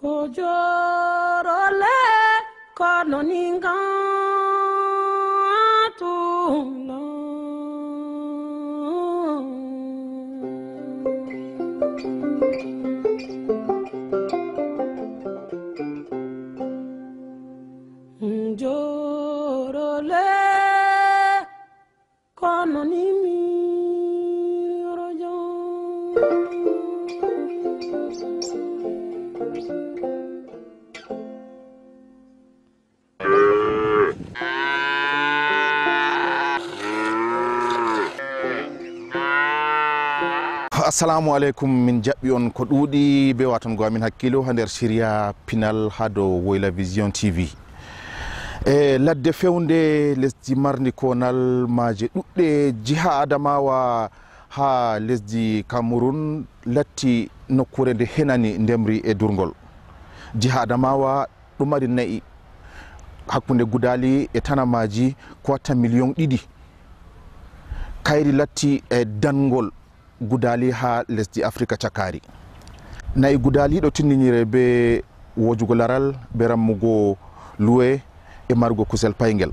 Ojorole kanoninga tula Ojorole kanonimi rojo Assalamu alaikum min jabbi on ko duudi be waton go amin hakkilo ha der Syria pinal hado Woyla Vision TV ladde fewnde lesdi marni konal maaje dudde jiha Adamawa ha lesdi Cameroon latti nokkure de henani ndemri e durgol jiha Adamawa dum mari nayi hakkunde Gudali e Tanamaji ko watta million ɗiɗi kayri latti e dangol Gudali ha lesdi Afrika cakari nayi Gudali do tinninire be wojugo laral be rammugo luwe e margo kusel paygel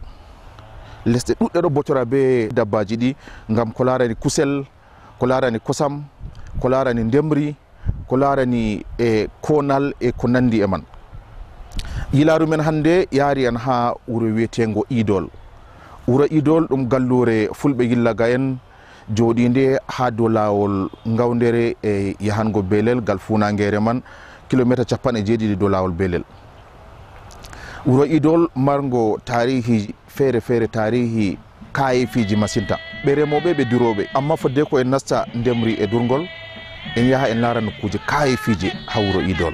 lesde dudde do botora be dabbaji di ngam ko larani kusel ko larani kosam ko larani ndemri ko larani e konal e ko nandi e man yilaru men hande yaari an ha wuro wietengo Idol wuro Idol dum gallure fulbe yillaga en jodinde ha do lawol ngawdere e yahango Belel gal funangere man kilometer 17 do lawol Belel wuro Idol margo tarihi fere tarihi kayifiji masinta be remobe be dirobe amma fodde ko en nasta ndemri e durgol en yaha en lara nokkuje kayifiji ha wuro Idol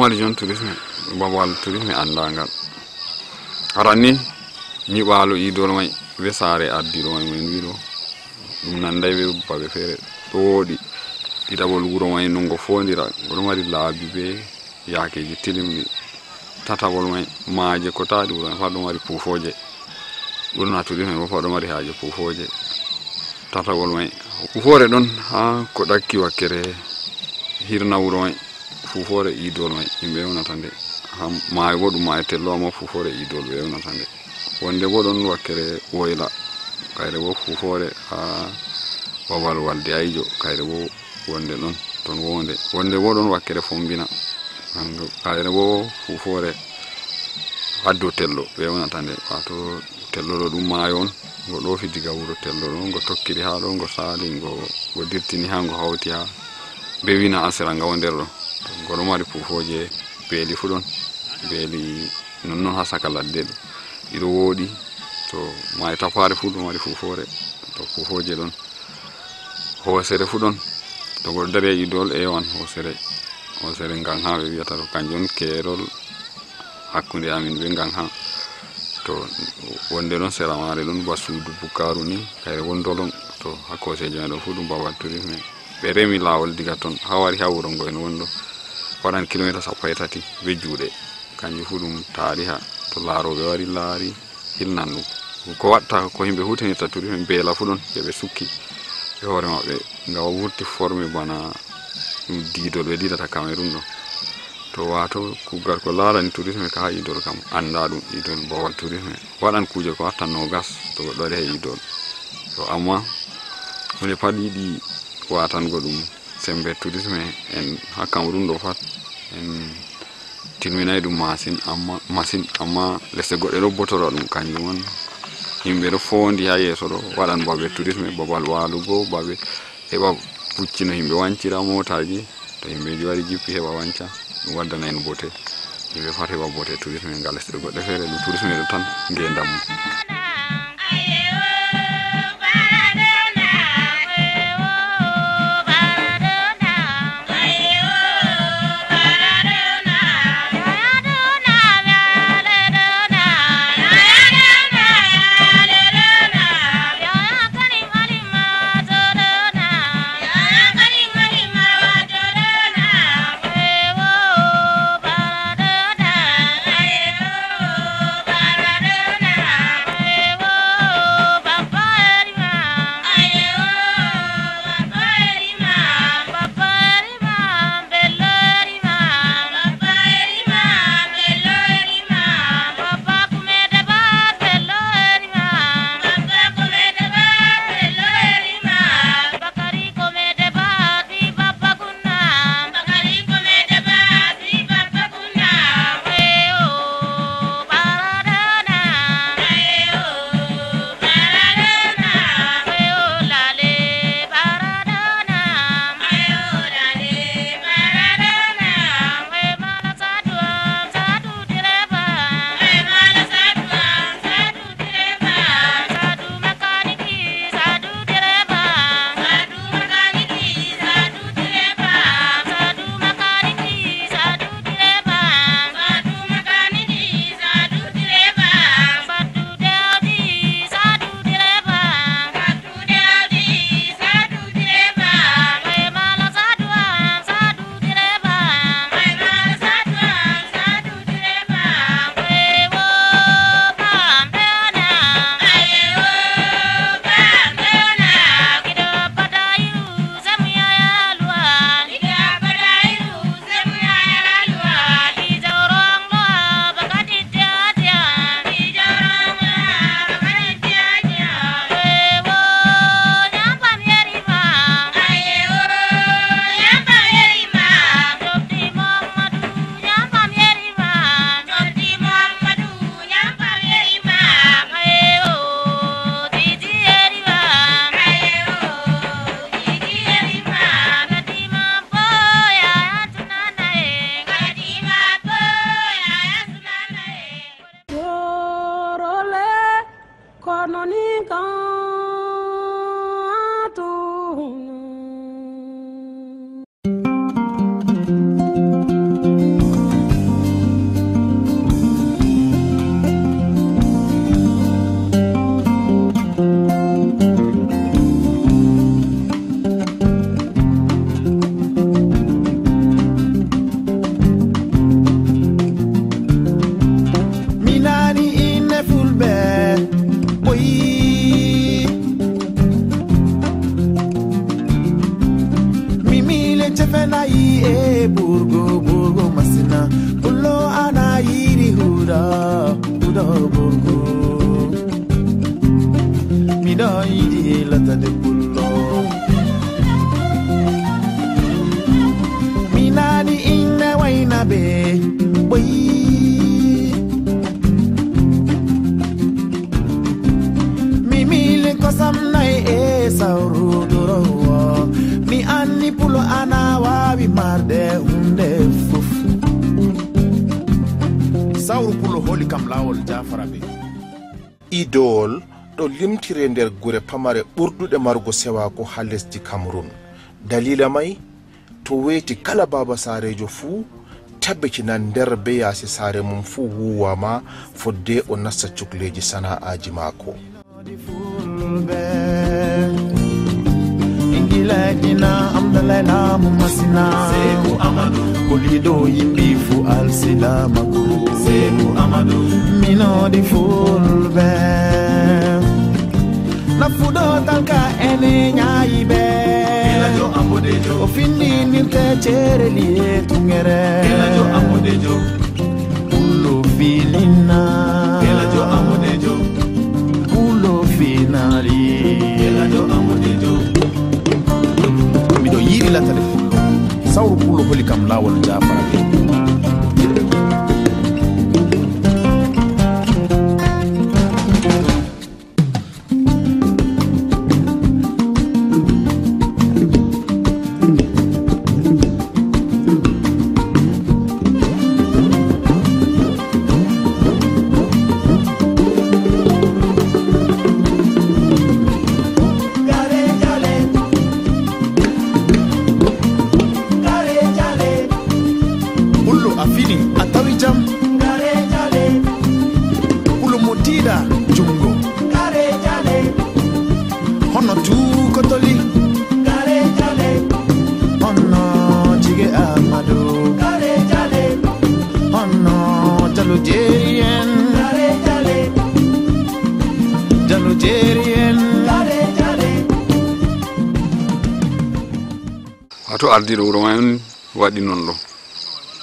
Region tourisme babal tourisme andangal arani ni walo Idol may be sare addido may men wido dum nanday be babe fere todi didabol wuro may nongo fondira do mari laabi be yaakeji tilimni tatawol may maaje ko taadi wuro fa do mari pufoje burna tourisme bo fa do mari haaje pufoje tatawol may pufore don ha ko dakki wakkere hirna wuro may fufore Idol may imbe wonatande ma wodu ma tello ma fufore Idol be wonatande wonde bo don wakkere Woyla kayre bo fufore ha babal walde ayjo kayre bo wonde ɗon ton wonde bo ɗon wakkere fombina kayre bo fufore haddo tello ɓe wonata nde wato tello ɗo ɗum maayo on ngo ɗoofi diga wuro tello ɗo ngo tokkiri ha ɗo ngo saali ngo dirtini ha ngo hawti ha be wina asira nga wonder ɗo ngo ɗo mari fufoje beeli fu ɗon beeli nonnon ha saka ladde ɗo ɗiɗo wooɗi to maayo tapare fu ɗo mari fufore to fufoje ɗon hoosere fu ɗon to goɗɗo dari e idol ewan hoosere ngan ha ɓe wiyata ɗo kanjum keerol hakkunde amin be ngan ha to wonde ɗon sera mare ɗon ba suudu bukaru ni kayre wondolon to ha koseje meɗon fu ɗum babal tourisme ɓe remi lawol diga ton ha wari ha wuro ngo en wondo waɗan kilomètre 13 be juuɗe kanjum fu ɗum tariha to laaroɓe wari laari hilnan ɗum ko watta ko yimɓe hutinirta tourisme beela fu ɗon ɓe sukki ɓe hoore maɓɓe nga wurti formé bana ɗum diidol ɓe diidata Cameroun ɗo to wato kugal ko larani tourisme ka ha idol kam anda ɗum idol babal tourisme waɗan kuje ko watta nogas to goɗɗo waɗi ha idol to amma hunde pat yiɗi watango ɗum sembe tourisme en ha Cameroun ɗo pat en tilminayi ɗum masin amma lesɗe goɗɗe ɗo botora ɗum kanjum on yimɓe ɗo fondi ha yeeso ɗo waɗan babe tourisme babal walugo babe heɓa pucci no yimɓe wancira motaji to yimɓeji wari jippi heɓa wanca ɗum waddana en bote yimɓe pat heɓa bote tourisme ngal lesɗe goɗɗe feere ɗum tourisme ɗo tan ngendam mum kam lawol jafarabe idol ɗo limtire nder gure pamare ɓurduɗe margo sewako ha lesdi Cameroon. Dalila mai to weti kala baba sarejo fuu tabbitina nder be yasi sare mum fuu wuwama fodde o nasta cukleji sana'aji mako. Ingilagina amdalena mumasina Seku Amadu Kulido yimbifu alsila maguru Seku Amadu Mino di fulbe Na fudo tanka ene nyaibe Elajo ambodejo Ofindi nirte chere liye tungere Elajo ambodejo Ulo filina Elajo ambodejo Ulo finali Elajo ambodejo Mido yiri la tale fullo Sauru pullo holi kam lawol jafarabe Wato ardiɗo wuro may on waɗi non ɗo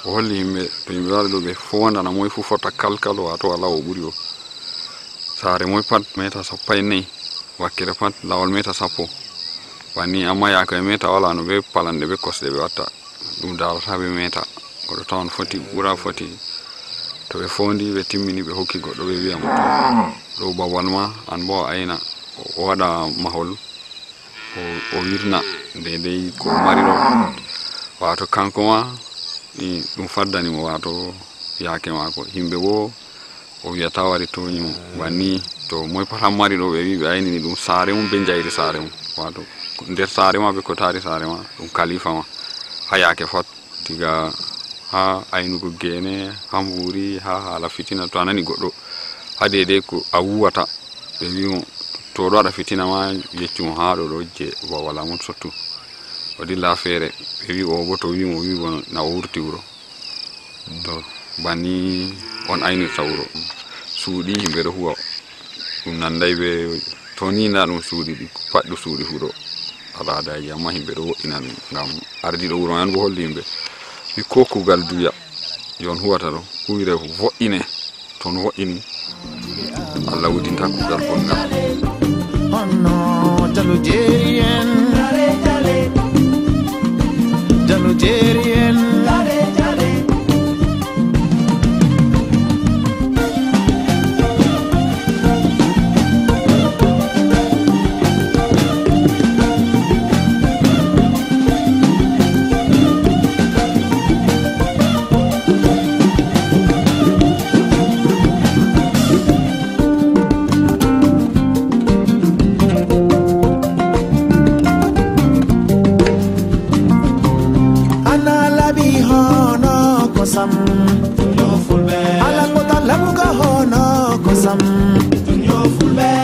o holli yimɓe to yimɓe wari ɗo ɓe fondana moye fu fota kalkal wato wala o ɓuri o saare moye pat meta 4 wakkere pat lawol meta 10 wanni amma yaka e meta wala no ɓe palande ɓe kosɗe ɓe watta ɗum darata ɓe meta goɗɗo tawan foti ɓura foti to ɓe fondi ɓe timmini ɓe hokki goɗɗo ɓe wiyamo ɗo babal ma an bo ayna o waɗa mahol o wirna dedei ko mari ɗo wato kanko ma ni ɗum faddanimo wato yake mako himɓe bo o wiyata wari toñimo banni to moy pat mari ɗo ɓe wi ɓe aynini ɗum saare mum be jayri saare mum wato nder saare ma be ko taari saare ma ɗum kalifa ma ha yake fot diga ha aynugo gene ha mburi ha hala fitina to anani goɗɗo ha dedei ko a wuwata ɓe wimo to ɗo waɗa fitina ma yeccumo ha ɗo je wala mum sottu o dilla feere ɓe wi o bo to wimo wibo na o wurti wuro to banni on aynirta wuro suuɗi yimɓe ɗo huwa ɗum nanday ɓe to ni na ɗum suuɗi ɗi paɗɗo suuɗi huɗo aladaji amma yimɓe ɗo woɗɗina ɗum ngam ardiɗo wuro man bo holli yimɓe wi ko kugal duya yon huwata ɗo huwire vo'ine toon wo'ini Allah wudinta kugal bongal Jalo jerien Jalo jerien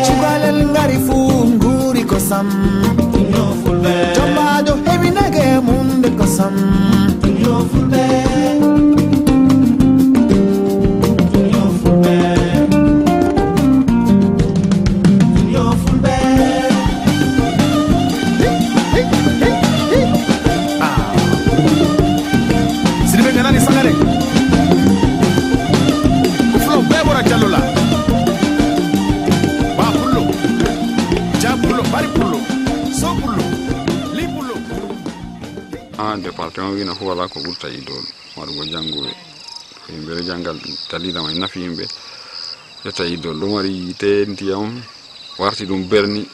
Chugalel ngari funguri kosam Jombajo hebi nage munde kosam Siribe ganani sangare Uflo bebora jalola département wina fu wala ko ɓurta idol waɗugo jannguɓe yimɓe ɗo janngal dalila may nafi yimɓe ƴetta idol ɗo mari yite ndiyam warti ɗum berni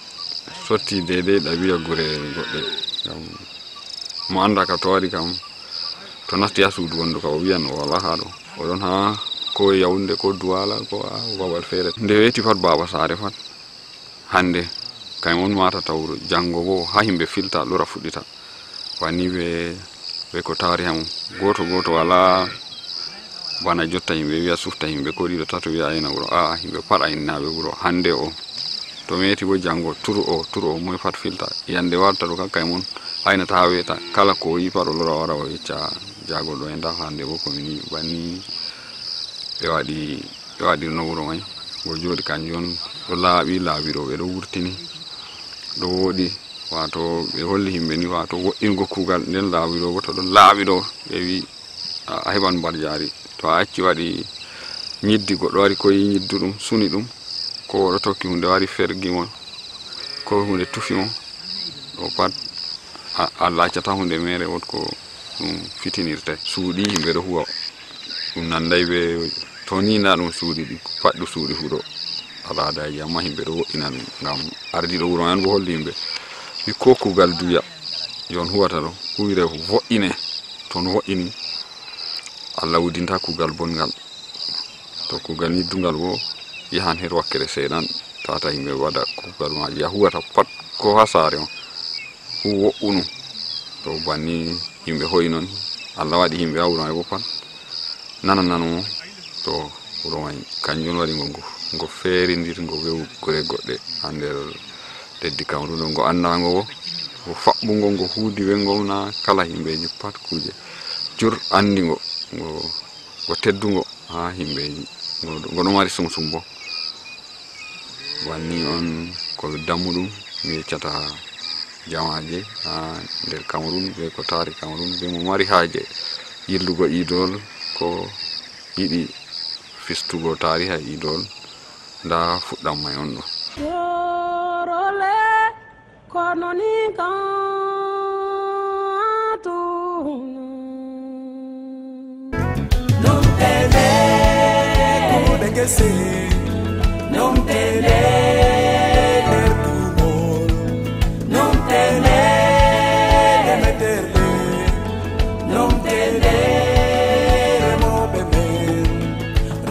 sotti dedei ɗabi'a gure goɗɗe ngam mo anda ka to waɗi kam to nasti ha suudu wondu ka o wiyan o wala ha ɗo oɗon ha ko Yaounde ko Douala ko babal fere nde weti pat baba sare pat hande kay on mata tawro jango bo ha himbe filta lora fudita wani be ko tarihamu goto wala bana jotta himbe wiya sufta himbe ko dido tato wiya ayna wuro himbe pat aynabe wuro hande o to meti bo jango turu o moy pat filta yande warta do kay mon ayna taweta kala ko yi paro lora wara o yecca jago do enda hande bo ko mini bani be wadi no wuro may go jodi kanjon do laabiro be do wurtini do wodi wato be holli himbe ni wato wo'ingo kugal nden laabiro bo to don laabiro be wi a heban barjaari to a acci wadi nyiddi goddo wari ko nyiddudum suni dum ko do tokki hunde wari fergi mon ko hunde tufi mon do pat Allah cata hunde mere wot ko dum fitinirte suudi himbe do huwa dum nanday be to ni na dum suudi di faddu suudi hudo ala da yamma himbe do wo'inan ngam ardi do wuro an bo holli himbe bi ko kugal duya yon huwata do huire vo'ine to no wo'ini Allah wudinta kugal bongal to kugal ni dungal bo yahan her wakkere sedan tata himbe wada kugal ma ya huwata pat ko hasare huwo unu to banni himbe hoynon Allah wadi himbe awro bo pat nananano to wuro may kanjon wadi ngo ferindir ngo wew gore godde ander deddi Cameroun ngo annango go fabbungo ngo huudi wengo na kala himbeji pat kuje jur andingo go teddungo ha himbeji ngono mari sumsumbo wanni on ko dammudum mi ciata jamaaje ha der Cameroun be ko tari Cameroun be mo mari haaje yillugo idol ko yidi fistugo tariha idol da fuddam may on do yorole kono ni kan tu Non tele como de que se non tele del tumor non tele de meterle non tele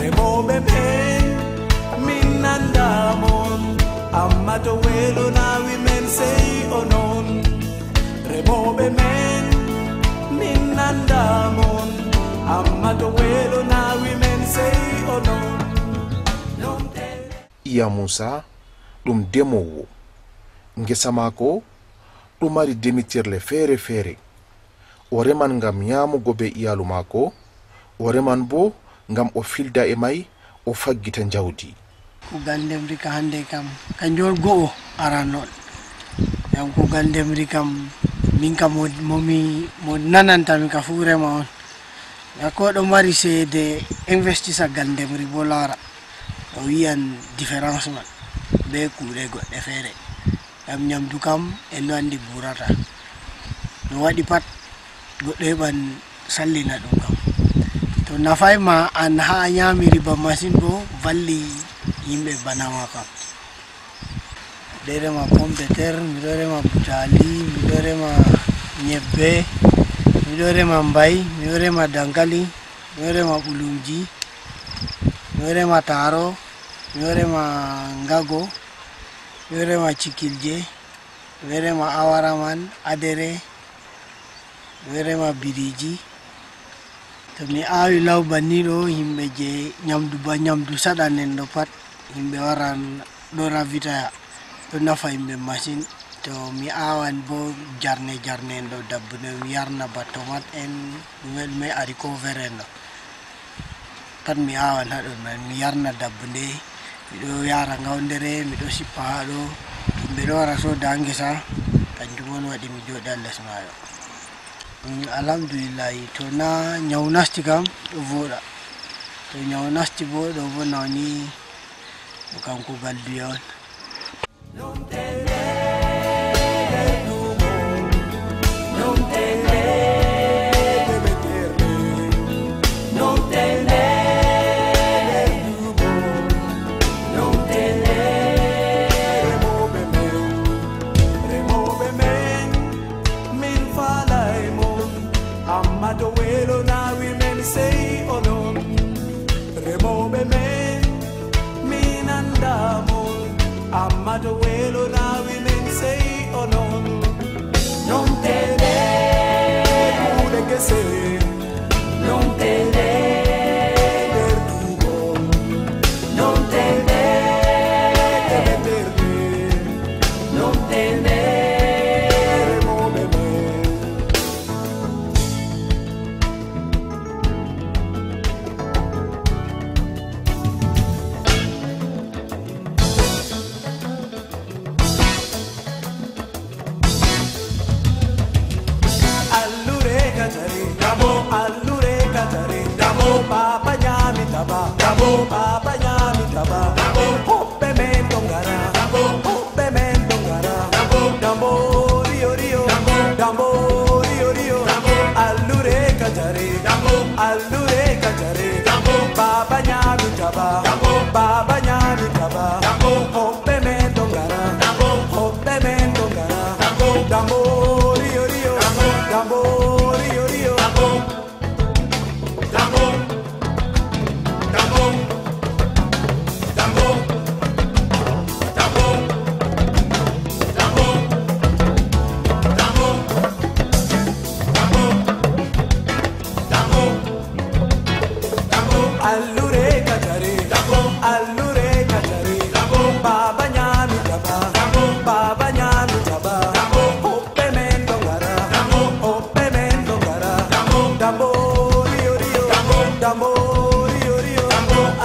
remove minandamon amato welo na women say onon remove minandamon amato welo na women say onon iya Musa ɗum demowo ngesa mako ɗum mari demitirle feere o reman ngam yamugo be iyalu mako o reman bo ngam o filda e may o faggita jawdi kugal ndemri ka hande kam kanjol go'o aranol yam kugal ndemri kam min kam mo nanantami ka fu rema on ko ɗo mari seede investisa gal ndemri bo laara o wiyan différence man be kuuɗe goɗɗe feere yam ñamdu kam en no andi burata no waɗi pat goɗɗo heɓan sallina ɗum kam to nafay ma an ha ñamiri ba machine bo valli yimɓe banama kam miɗo rema pomme de terre miɗo rema butali miɗo rema ñebbe miɗo rema mbay miɗo rema dankali miɗo rema ɓulumji miɗo rema taro miɗo rema ngago miɗo rema cikilje miɗo rema awaraman adere miɗo rema biriji to mi awi law banni ɗo yimɓe je ñamdu saɗanen ɗo pat yimɓe waran ɗo ravitaya ɗo nafa yimɓe machine to mi awan bo jarne en ɗo dabbune mi yarna ba tomate en ɗume haricot vert en ɗo pat mi awan haɗon man mi yarna dabbunde miɗo yara ngawdere miɗo sippa ha ɗo yimɓe ɗo wara soda ngesa kanjum on waɗi mi joɗi ha les mayo alhamdulillahi to na nyawu nasti kam ɗo voɗa to nyawu nasti bo ɗo bo nawni ɗo kam kugal duya on Baba nyami taba, hoppe men dongara, hoppe men dongara, dambo rio rio, dambo rio rio, allure kajare, Baba nyami taba, Baba nyami taba, hoppe men dongara, hoppe men dongara, dambo rio rio, dambo rio rio, dambo, dambo, dambo, dambo, dambo, dambo, dambo, dambo, allure kajare, allure kajare, Baba nyami taba, Baba nyami taba, hoppe men dongara, hoppe men dongara, dambo rio rio, dambo rio rio,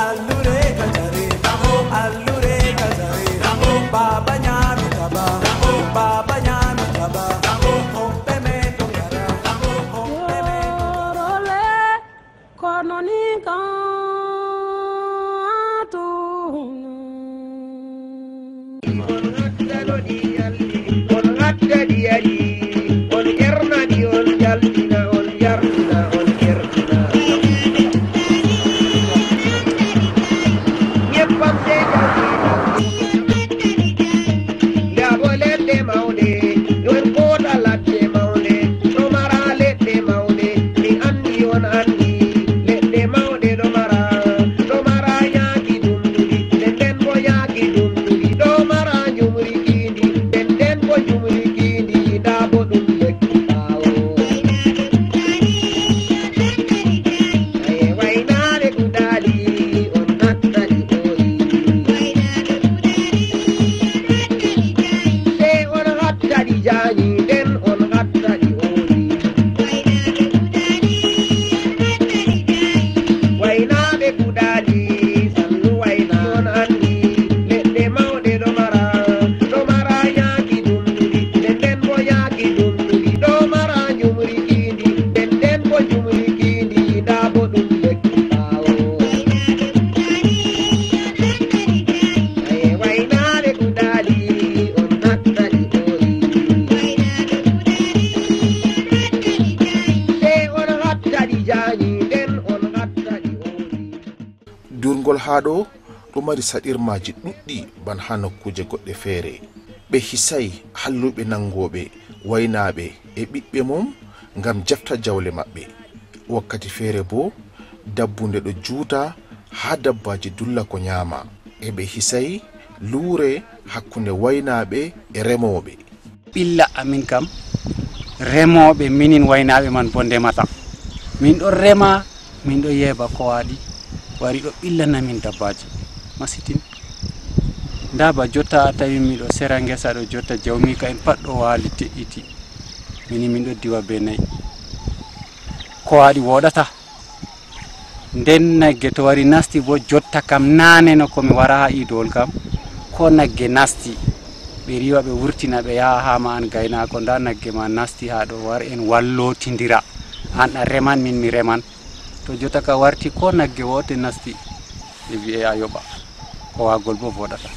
allure kajare, Baba nyami taba, Baba nyami taba, hoppe men dongara, hoppe men Yorole kononi kantu. durgol haɗo ɗo mari saɗirmaji ɗuɗɗi ban ha nokkuje goɗɗe feere. Ɓe hisay halluɓe nangoɓe waynaɓe e ɓiɓɓe mum ngam jafta jawle maɓɓe. Wakkati feere bo dabbunde ɗo juuta ha dabbaji dulla ko nyama, e ɓe hisay luure hakkunde waynaɓe e remoɓe. ɓilla amin kam remoɓe minin waynaɓe man bo ndemata, min ɗo rema min ɗo yeeba ko waɗi wari ɗo ɓillana min dabbaji masitin. nda ba jotta a tawi miɗo sera ngesa ɗo jotta jawmi ka en pat ɗo waali teƴƴiti, mini min ɗo diwa be nayi ko waɗi woɗata. nden nagge to wari nasti bo jotta kam nane no komi wara ha idowol kam ko nagge nasti ɓe riwa ɓe wurtina ɓe yaha hama an gaynako nda nagge ma nasti ha ɗo war en wallotidira, an a reman min mi reman. to jotta ka warti ko nagge wote nasti ɓe wi'e a yoɓa, ko wagol bo voɗata.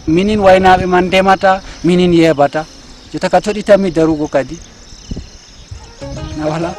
minin waynaɓe man ndemata, minin yeɓata, jotta ka toɗitami darugo kadi na wala.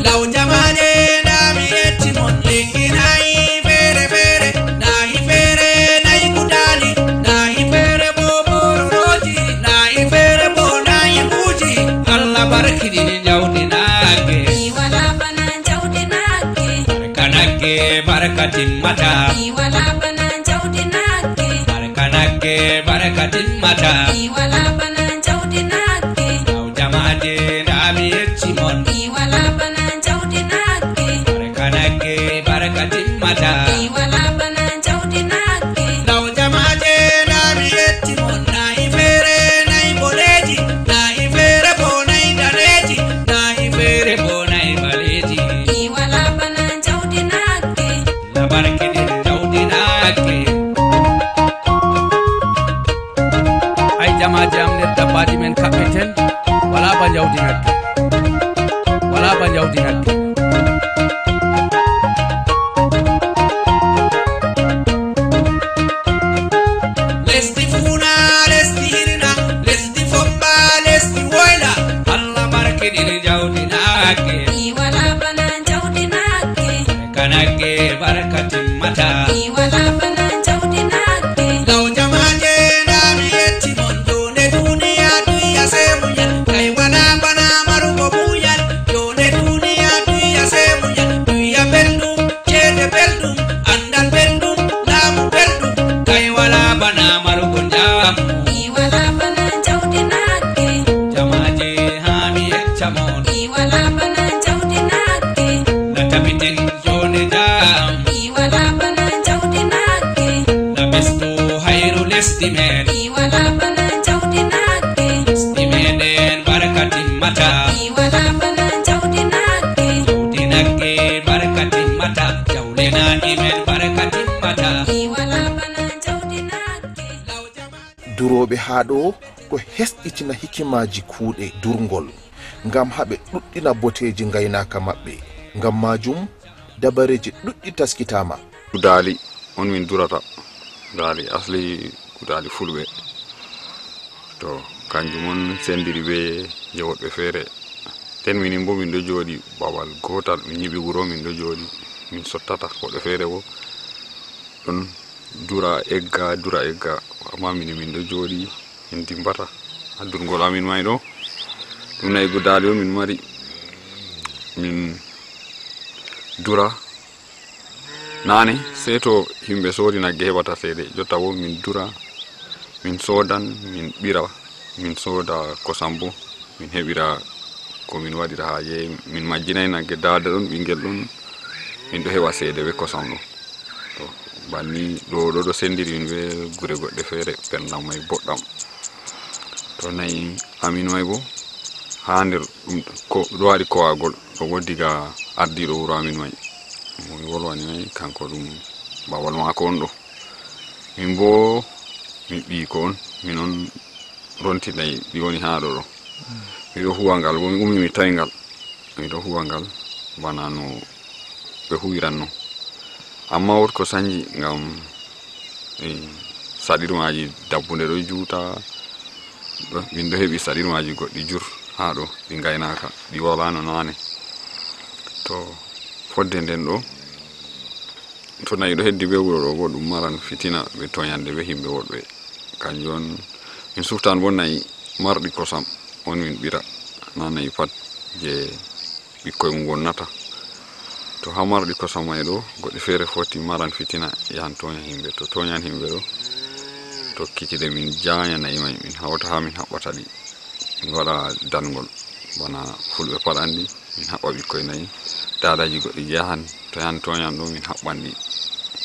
Law jamane na mi yetti mon lengi nayi barkidini jawdi nagge wala bana jawdi nagge kanagge barakatin mata wala bana jawdi nagge kanagge barakatin mata wala bana jawdi nagge jamaade ndami yettimon wala bana jawdi nagge kanagge barakatin mata wala bana jawdi nagge law jamaade ndami yettimon nayi fere nayi boleji nayi fere bo nayi daneji nayi fere bo nayi baleji wala bana jawdi nagge na barkidin jawdi nagge ay jamaje am nder dabbaji men kaɓɓeten wala ba jawdi nagge wala ba jawdi nagge lesdi funa lesdi hirna lesdi fomba lesdi woyla allah barkiɗin jawdi nagge wala bana jawdi nagge kanagge barkatin mata wala bana jawdi nagge law jamaje ndami yettimon jone duniya duya se muñal kay wala bana marugo muñal jone duniya duya se muñal duya belɗum ceede belɗum andal belɗum laamu belɗum kay wala bana marugo jamu wala bana jawdi nagge jamaje hami yeccamon wala bana jawdi nagge na tabitin jone jam wala bana jawdi nagge na besto hayru lesdi men wala bana jawdi nagge lesdi meɗen barkatin mata wala bana jawdi nagge jawdi nagge barkatin mata jawlenaɗi men barkatin mata wala bana jawdi nagge duroɓe haa ɗo ko hesɗitina hikimaji kuuɗe durgol ngam haɓe ɗuɗɗina boteji gaynaka maɓɓe. Ngam majum dabareji ɗuɗɗi taskitama. Kudali on min durata dali asli kudali fulɓe to kanjum on sendiri be je woɓɓe feere ten minin bo min ɗo jooɗi babal gotal min yiɓi wuro min ɗo jooɗi min sottata woɓɓe feere bo ɗon dura egga amma min ɗo jooɗi min dimbata ha durgol amin may ɗo ɗum nayi kudali on min mari min dura nane sei to himɓe soodi nagge heɓata seede jotta bo min dura min soodan min ɓira min sooda kosam bo min heɓira ko min waɗira ha yeey min majjinayi nagge dada ɗon ɓingel ɗon min ɗo heɓa seede be kosam ɗo to banni ɗo sendiri min be gure goɗɗe feere perdam may boɗɗam to nayi amin may bo ha nder ɗum ɗo waɗi kowagol ɗo bo diga ardiɗo wuro amin may mo wolwani may kanko ɗum babal mako on ɗo min bo min ɓiiko on min on rontinayi ɗi woni ha ɗo miɗo huwa ngal bo mi ummi mi tawi ngal miɗo huwa ngal bana no ɓe huwiranno amma wot ko sañji ngam saɗirmaji dabbunde ɗo juuta min ɗo heɓi saɗirmaji goɗɗi jur ha ɗo ɗi gaynaka ɗi walano nane to fodde nden ɗo to nayi ɗo heddi be wuro ɗo bo ɗum maran fitina ɓe toñande be himɓe woɗɓe kanjum on min suftan bo nayi marɗi kosam on min ɓira na nayi pat je ɓikkoye mum wonnata to ha marɗi kosam may ɗo goɗɗi feere foti maran fitina yahan toña himɓe to toñan himɓe ɗo to kikide min jaña nayi may min hawta ha min haɓɓata ɗi min waɗa dangol bana fulɓe pat andi min haɓɓa ɓikkoye nayi dadaji goɗɗi jahan to yahan toñan ɗo min haɓɓan ɗi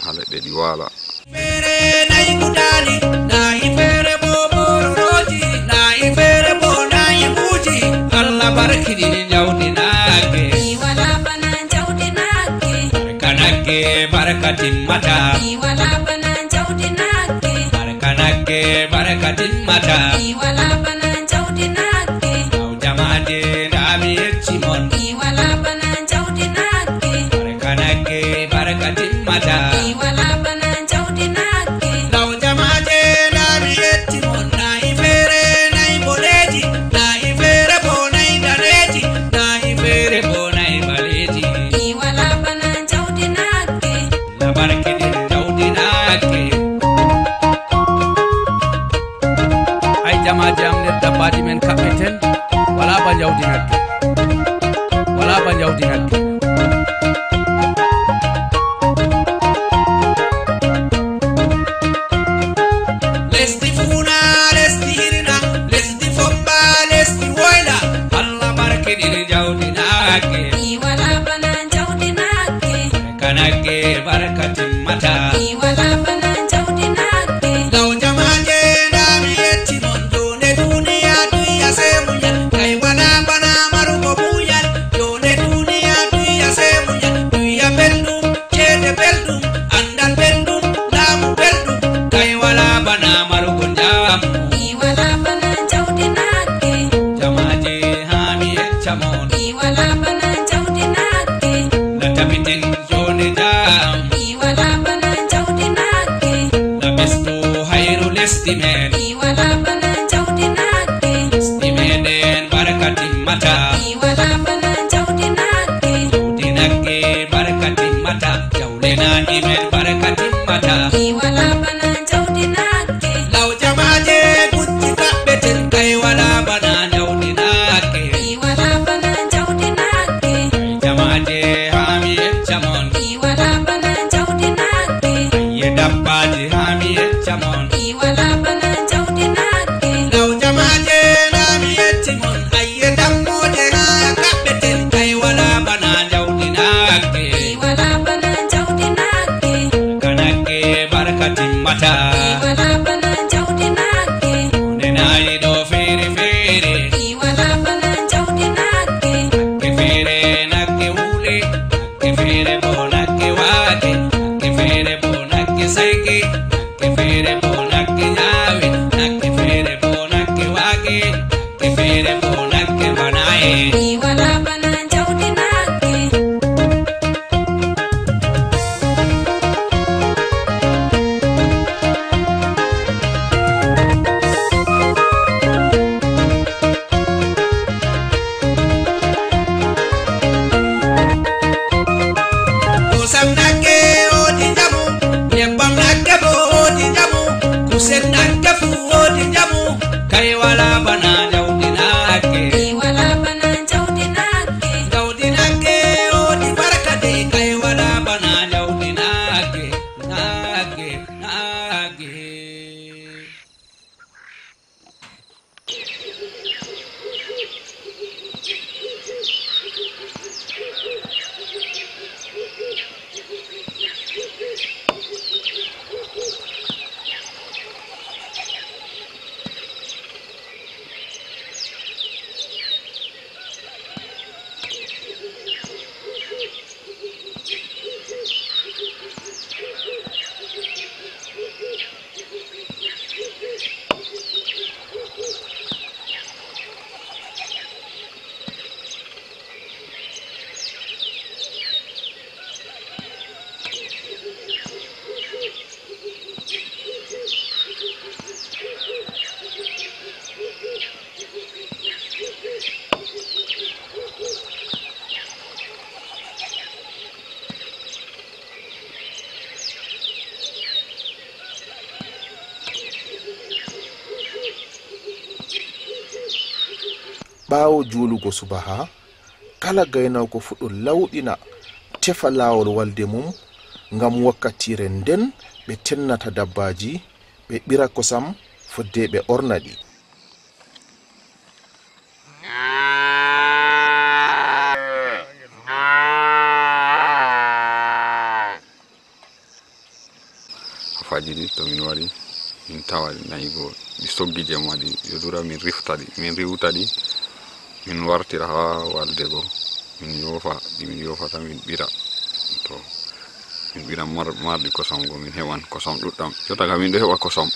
ha leɗɗe ɗi waala fere nayi kudali nayi fere bo bororoji nayi fere bo nayi buuji allah barkiɗini jawdi nagge wala bana jawdi nagge kanagge barkatin mata wala bana jawdi nagge kanagge barkatin mata wala bana jawdi nagge jamaade ndami yeccimon wala bana jawdi nagge kanagge barkatin mata wala bana jawdi nagge law jamaade wala ba jawdi nagge wala ba jawdi nagge lesdi funa lesdi hirna lesdi fomba lesdi woyla Allah barkidiri jawdi nagge mi wala bana jawdi nagge kanagge barkatin mata mi wala bana jawdi nagge law jamaje nami yetti non jone duniya duya sai munyal kai wana bana marugo muyal jone duniya duya sai munyal duya beldum cede beldum andal beldum lamu beldum kai wala bana marugo jamu mi wala bana jawdi nagge jamaje hami yettamon mi wala bana jawdi nagge natabitin jone jam mi wala bana jawdi nagge na besto hayru lesdi men mi wala bana jawdi nagge lesdi meden barkatin mata mi wala bana jawdi nagge dinagge barkatin mata jawlenani men barkatin mata mi wala bana jawdi nagge law jamaje gutti kabbeten kai wala bana jawdinake mi wala bana jawdi nagge jamaje hami yettamon mi wala bana jawdi nagge ye dabbaji hami yettamon mi wala bana jawdi nagge law jamaje nami yettimon ayye dammoje ha kabbeten kai wala bana jawdinake mi wala bana jawdi nagge kanagge barkatin mata mi wala bana jawdi nagge nenayi do fere fere mi wala bana jawdi nagge ke fere nagge wule ke fere bo nagge wake ke fere bo nagge saike ke fere bo nagge nyawe nagge fere bo nagge wake ke fere bo nagge banaye mi wala bana jawdi nagge kusam nagge odi jamu nyebbam nagge bo odi jamu kusen nagge fu odi jamu kai wala bana jawdi nagge mi wala bana jawdi nagge jawdi nagge odi barkade kai wala bana jawdi nagge nagge nagge ɓaawo juulugo subaha kala gaynawko fuɗɗo lawɗina tefa laawol walde mum ngam wakkatire nden ɓe tennata dabbaji ɓe ɓira kosam fodde ɓe orna ɗi fajiri to min wari min tawa nayi go ɗi soggi jam waɗi yodura min rifta ɗi min riwta ɗi min wartira ha walde go min yofa ɗi min yofata min ɓira to min ɓira marɗi kosam go min heɓan kosam ɗuɗɗam jotta ga min ɗo heɓa kosam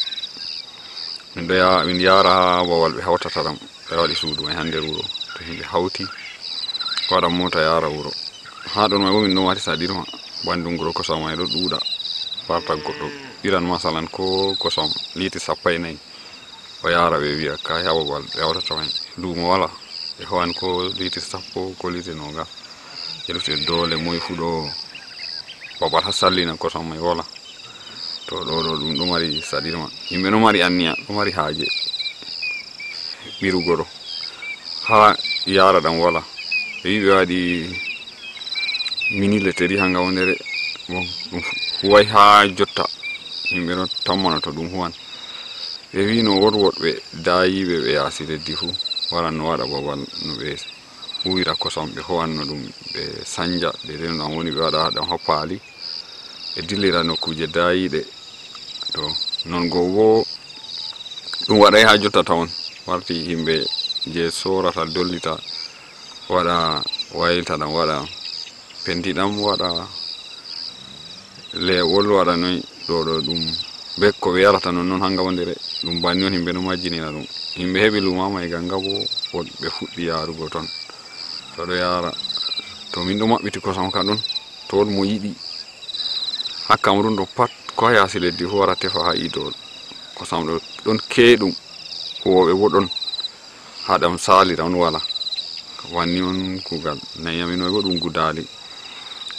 min yara ha babal ɓe hawtata ɗam ɓe waɗi suudu may ha nder wuro to himɓe hawti waɗa mota yara wuro ha ɗon may bo min ɗon wati saɗirma bandunguro kosam may ɗo ɗuuɗa warta goɗɗo ɓiran masalan ko kosam liiti 14 o yara ɓe wiya ka ha babal ɓe hawtata may luumo wala ɓe howan ko liiti 10 ko liiti 20 ƴeɗute dole moy fu ɗo babal ha sallina kosam may wala to ɗo ɗum ɗo mari saɗirma yimɓe ɗo mari anniya ɗo mari haaje ɓirugo ɗo ha yara ɗam wala ɓe waɗi mini letteri hanga wondere bon ɗum huway ha jotta yimɓe no tammana to ɗum huwan ɓe wi no woɗɓe dayiɓe ɓe yaasi leddi fu waran no waɗa babal no ɓe huwira kosam ɓe howanno ɗum ɓe sanja dede no ɗam woni ɓe waɗa ɗam ha paali ɓe dillira nokkuje dayiɗe to non go bo ɗum waɗay ha jotta tawon warti yimɓe je sorata dollita waɗa waylita ɗam waɗa penti ɗam waɗa lewol waɗa noy ɗo ɗum be ko ɓe yarata non hanga wondere ɗum banni on yimɓe no majjinina ɗum yimɓe heɓi lumama e ganga bo woɗɓe fuɗɗi yarugo ton to ɗo yara to min ɗo maɓɓiti kosam ka ɗon to won mo yiɗi ha Cameroun ɗo pat ko ha yasi leddi fu wara tefa ha idol kosam ɗo ɗon keeɗum huwoɓe bo ɗon ha ɗam salira on wala wanni on kugal nayi amin o bo ɗum gudali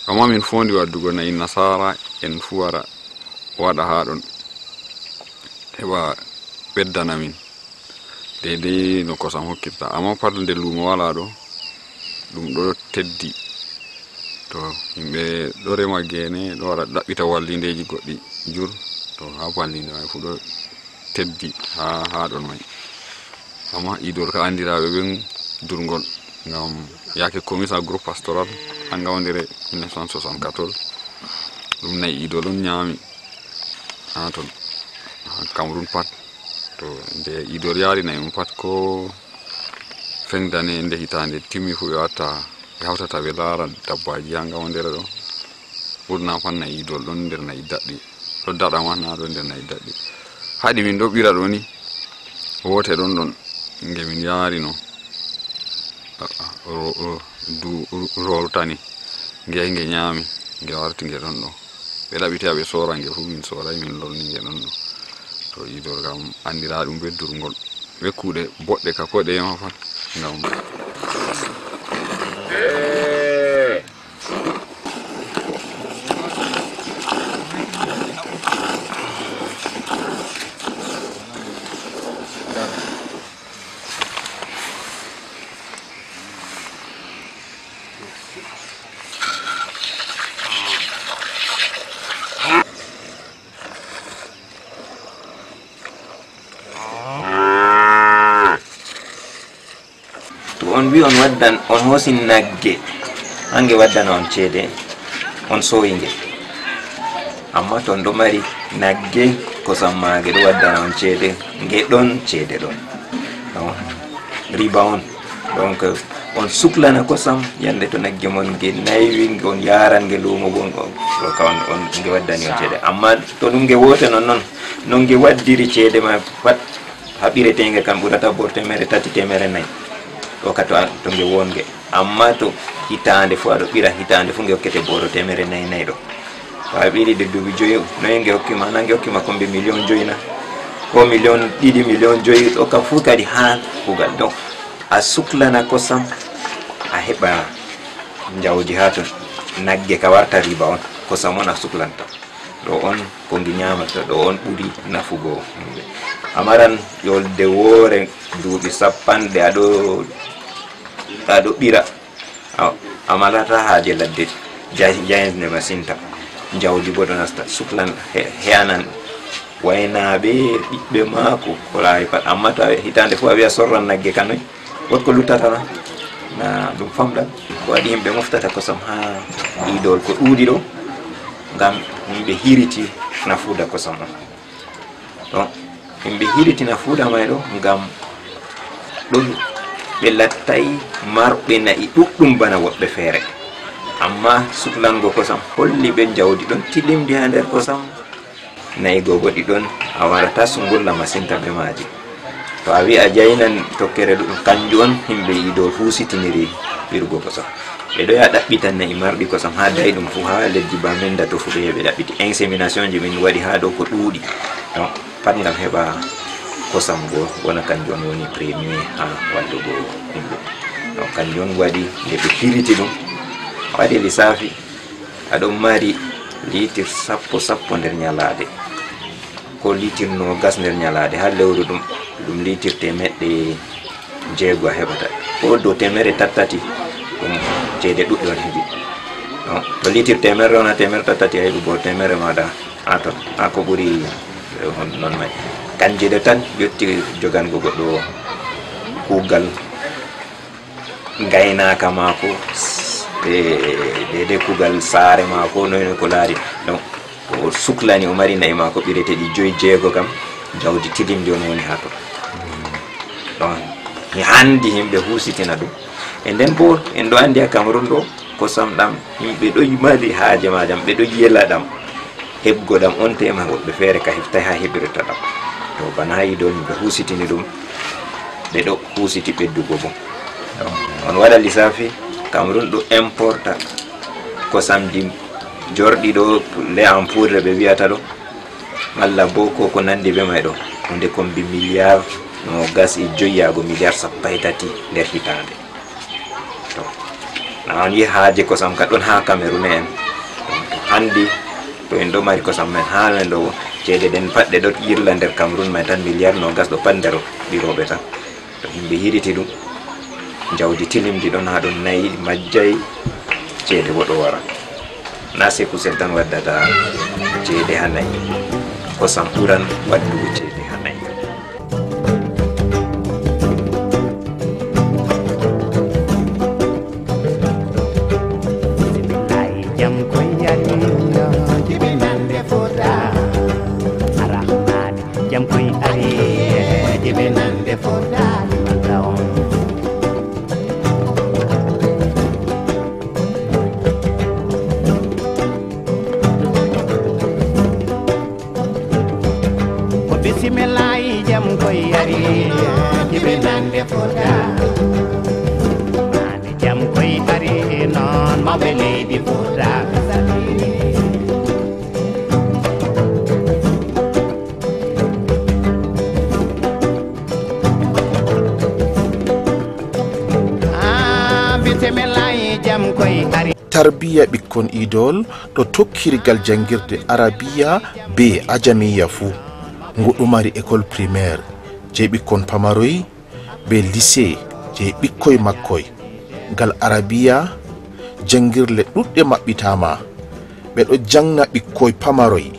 amma min fondi waddugo nayi nasara en fu wara waɗa ha ɗon heɓa ɓeddana min deidei no kosam hokkirta amma pat nde lumo wala ɗo ɗum ɗo teddi to yimɓe ɗo rema gene ɗo wara ɗaɓɓita wallindeji goɗɗi jur to ha wallinde mai fu ɗo teddi ha ɗon mai amma idol ka andiraɓe ɓen durgol ngam yake comisa groupe pastoral hanga wondere 1974 ɗum nayi idol on ñaami ha ton ha Cameroun pat to nde idol yaari nayi mum pat ko fendane nde hitande timmi fu ɓe watta ɓe hawtata ɓe laara dabbaji hanga wondere ɗo ɓurna pat nayi idol ɗon nder nayi daɗɗi ɗo daɗa man na ɗo nder nayi daɗɗi haɗi min ɗo ɓira ɗo ni wote ɗon ɗon nge min yaari no roltani nge nge ñaami nge warti nge ɗon ɗo ɓe ɗaɓiti ɓe sora nge fu min soray min lolni nge ɗon ɗo to idol kam andira ɗum be durgol be kuuɗe boɗɗe ka ko ɗe ma pat ngam on wi on waddan on hoosi nagge hange waddana on ceede on sowi nge amma ton ɗo mari nagge kosam maage ɗo waddana on ceede nge ɗon ceede ɗon riba on donc on suklana kosam yande to nagge mon nge naywi on yaran nge lumo bo ɗo ka on nge waddani on ceede amma to ɗum nge wote non non nge waddiri ceede ma pat haɓiretenge kam ɓurata bor 300-400 ɗo ka to nge wonge amma to hitande fu aɗo ɓira hitande fu nge hokkete boro 400 ɗo to a ɓiri de duuɓi 5 noyi nge hokkima na nge hokkima kombe 1,5 million ko 2 million ɗo kam fu kadi ha kugal donc a suklana kosam a heɓa jawdi ha ton nagge ka warta riba on kosam on a suklanta ɗo on ko ngi ñamata ɗo on ɓuri nafugo amaran yolde woore duuɓi 50 aɗo ɓira a malata haaje ladde jayne masinta jawdi bo ɗo nasta suklan heyanan waynaɓe ɓiɓɓe maako ko laawi pat amma to hitande fu a wiya sorran nagge kanoy wotko luttatana na ɗum famɗan ko waɗi yimɓe moftata kosam ha idol ko ɗuuɗi ɗo ngam yimɓe hiriti nafuuda kosam on donc yimɓe hiriti nafuuda may ɗo ngam ɗum ɓe lattay marɓe nayi ɗuɗɗum bana woɓɓe feere amma suklango kosam holli ɓe jawdi ɗon tilimdi ha nder kosam nayi gogo ɗi ɗon a warata sungulla masinta ɓe maaji to a wi a jaynan tokkere ɗum kanjum on yimɓe idol husitiniri ɓirgo kosam ɓe ɗo ya ɗaɓɓitan nayi marɗi kosam ha dayi ɗum fu ha leddi Bamenda to fu ɓe ɗaɓɓiti insémination ji min waɗi ha ɗo ko ɗuuɗi donc pat ngam heɓa kosam go wona kanjum on woni premier ha wallugo yimɓe donc kanjum on waɗi nde ɓe hiriti ɗum waɗi lissafi aɗon mari litre 10 nder ñalade ko litre 20 nder ñalade ha lewru ɗum litre 6 a heɓata ko do temere tattati ɗum ceede ɗuɗɗe on heɓi to litir temere on ha temere tattati a heɓi bo temere maɗa ha ton ha ko ɓuri non may kanje ɗe tan yotti jogango goɗɗo kuugal gaynaka mako de kuugal saare mako noyno ko laari donc o suklani o mari nayi mako ɓireteɗi 5 6 kam jawdi tilimdi on woni ha to donc mi handi himɓe husitina ɗum e nden bo en ɗo andi a Cameroun ɗo kosam ɗam yimɓe ɗo mari haaje majam ɓe ɗo yela ɗam heɓgo ɗam on tema woɓɓe feere ka heftay ha heɓirta ɗam to bana yiɗo yimɓe husitini ɗum ɓe ɗo husiti ɓeddugo bo on waɗa lissafi Cameroun ɗo importa kosamdi jorɗi ɗo le en poudre ɓe wiyata ɗo malla bo ko nandi be may ɗo hunde kombi milliard no gas e 5 milliard 13 nder hitande to na on yi haaje kosam ka ɗon ha Cameroun en handi to en ɗo mari kosam men ha men ɗo ceede den pat ɗe ɗo yirla nder Cameroun may tan milliard no gas ɗo pat nder ɓiroɓe tan to yimɓe hiriti ɗum jawdi tilimdi ɗon ha ɗon nayi majjay ceede bo ɗo wara na se kusel tan waddata ceede ha nayi kosam ɓuran waddugo ceede ha nayi Bismillah jam koy ari jibe nande foda mane jam koy ari non ma be leydi foda bismillah jam koy ari tarbiya ɓikkon idol ɗo tokkirgal jangirde arabiya be ajamiya fuu goɗɗo mari école primaire je ɓikkon pamaroy be lycée je ɓikkoy makkoy ngal arabiya jangirle ɗuɗɗe maɓɓitama ɓe ɗo jangna ɓikkoy pamaroy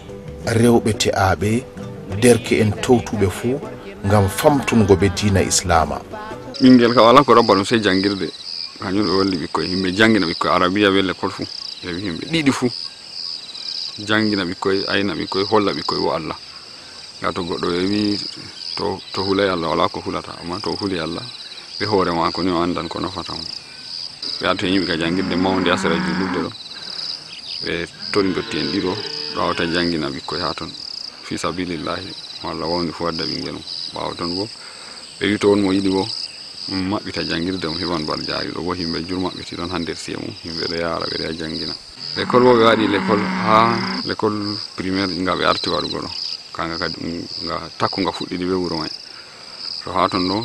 rewɓe te'aɓe derke en towtuɓe fuu ngam famtungo ɓe diina islama ɓingel ka wala ko rabba ɗum sey jangirde kañum ɓe walli ɓikkoy yimɓe jangina ɓikkoy arabiya be l'école fuu ɓe yimɓe ɗiɗi fuu jangina ɓikkoy ayna ɓikkoy holla ɓikkoy wo Allah gato goɗɗo e wi to hulay Allah wala ko hulata amma to huli Allah ɓe hoore mako ni o andan ko nofata mo ɓe arti yimɓe ka jangirde mawde asara julurde ɗo ɓe toni dotti en ɗiɗo ɗawata jangina ɓikkoy ha ton fi sabilillahi walla wawni fu wadda ɓingel mum ɓawa ton bo ɓe wi to won mo yiɗi bo maɓɓita jangirde mum heɓan bal jaari ɗo bo yimɓe jur maɓɓiti ɗon ha nder siye mum yimɓe ɗo yara ɓe ɗo jangina l'école bo ɓe waɗi l'école ha l'école primaire nga ɓe arti waɗugo ɗo kanga kadi nga takku nga fuɗɗiɗi be wuro may to ha ton ɗo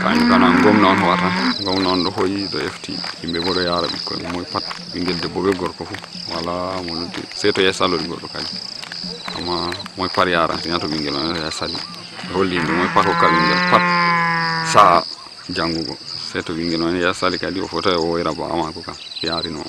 kañum kana gomna on wata gomna on ɗo hoyi ɗo efti yimɓe bo ɗo yara ɓikkoy moy pat ɓingel debbo be gorko fu wala mo noddi sey to yehi sallori goɗɗo kadi amma moy pat yara sina to ɓingel on yehi sali ɓe holli yimɓe moy pat hokka ɓingel pat sa'a jangugo sey to ɓingel on yehi sali kadi o fota o woyra ba amako kam yarino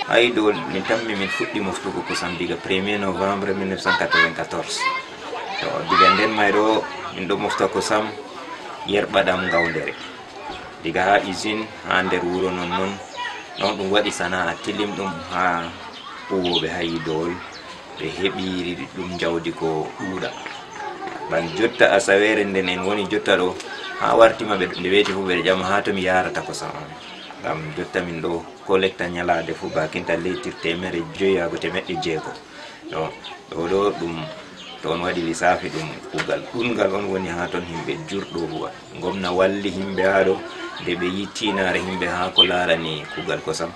hay ɗo min tammi min fuɗɗi moftugo kosam diga 1er novembre 1994 to diga nden may ɗo min ɗo mofta kosam yerɓaɗam gawdere diga ha usine ha nder wuro non ɗum waɗi sana'a tilim ɗum ha huwoɓe ha yidowol ɓe heɓi ɗum jawdi ko ɗuuɗa ban jotta asawere nden en woni jotta ɗo ha wartima ɓe nde weeti fu ɓeɗe ƴama ha to mi yarata kosam am ngam jotta min ɗo collecta ñalade fu bakinta leytir 500 yago 600 ɗo ɗo ɗum to on waɗi lissafi ɗum kuugal ɗungal on woni ha ton himɓe jurɗo huwa gomna walli himɓe ha ɗo nde ɓe yittinare himɓe ha ko larani kuugal kosam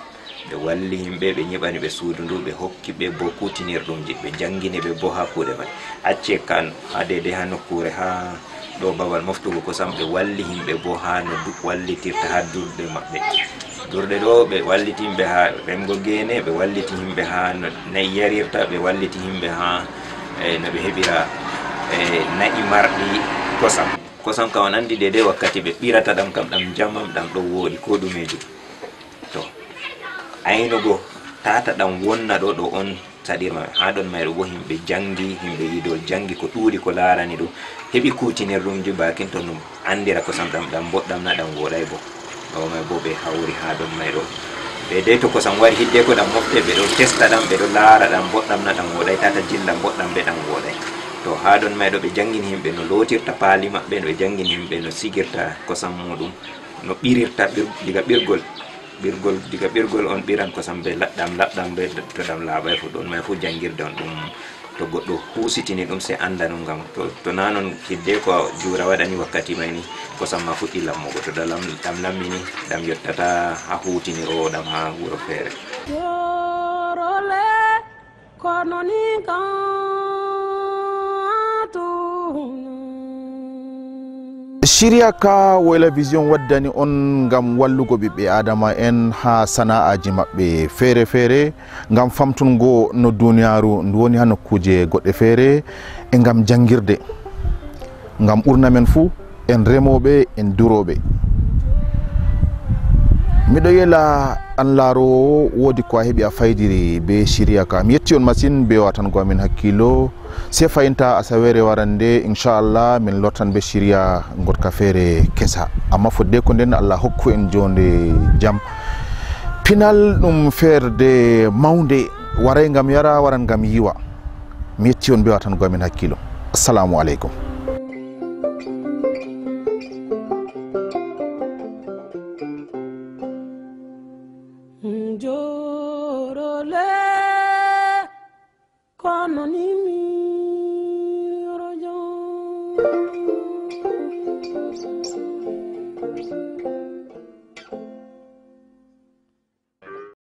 ɓe walli himɓe ɓe ñiɓani ɓe suudu ndu ɓe hokki ɓe bo kutinirɗumji ɓe jangini ɓe bo ha kuuɗe man acce kan ha dede ha nokkure ha ɗo babal moftugo kosam ɓe walli himɓe bo ha no wallitirta ha durɗe maɓɓe durɗe ɗo ɓe walliti himɓe ha remgo gene ɓe walliti himɓe ha no nayi yarirta ɓe walliti himɓe ha no ɓe heɓira nayi marɗi kosam kam on andi dede wakkati ɓe ɓirata ɗam kam ɗam jamam ɗam ɗo wooɗi ko ɗumeji to aynugo tata ɗam wonna ɗo ɗo on saɗirma ha ɗon mayɗo bo himɓe jangi himɓe yidol jangi ko ɗuuri ko larani ɗum heɓi kutinirɗumji bakin to ɗum andira kosam ɗam boɗɗam na ɗam woɗay bo ɗo may bo ɓe hawri ha ɗon mayɗo ɓe de to kosam wari hidde ko ɗam mofte ɓe ɗo testa ɗam ɓe ɗo laara ɗam boɗɗam na ɗam woɗay tata jilla boɗɗam ɓe ɗam woɗay to ha ɗon mayɗo ɓe jangini himɓe no lotirta paali maɓɓe no ɓe jangini himɓe no sigirta kosam muɗum no ɓirirta diga ɓirgol on ɓiran kosam ɓe laɗɗam ɓe to ɗam laaɓay fu ɗon may fu jangirde on ɗum to goɗɗo husitini ɗum se anda no ngam to na non hidde ko juura waɗani wakkati may ni kosam ma fuɗɗi lammugo to ɗam lammini ɗam yottata ha hutinirowo ɗam ha wuro feere Yorole kononi Shirya ka Woyla Vision waddani on ngam wallugo ɓiɓɓe adama en ha sana'aji maɓɓe feere feere ngam famtungo no duniyaru ndu woni ha nokkuje goɗɗe feere e ngam jangirde ngam ɓurna men fuu en remoɓe en duroɓe. miɗo yela an laarowo woodi ko a heɓi a faydiri be Shirya ka mi yetti on masine be watango amin hakkilo se fayinta asawere warande inchallah min lottan be Shirya gotka feere kesa amma fodde ko nden Allah hokku en jonde jam pinal ɗum feerde mawnde waray ngam yara waran ngam yiwa mi yetti on be watango amin hakkilo assalamu aleykum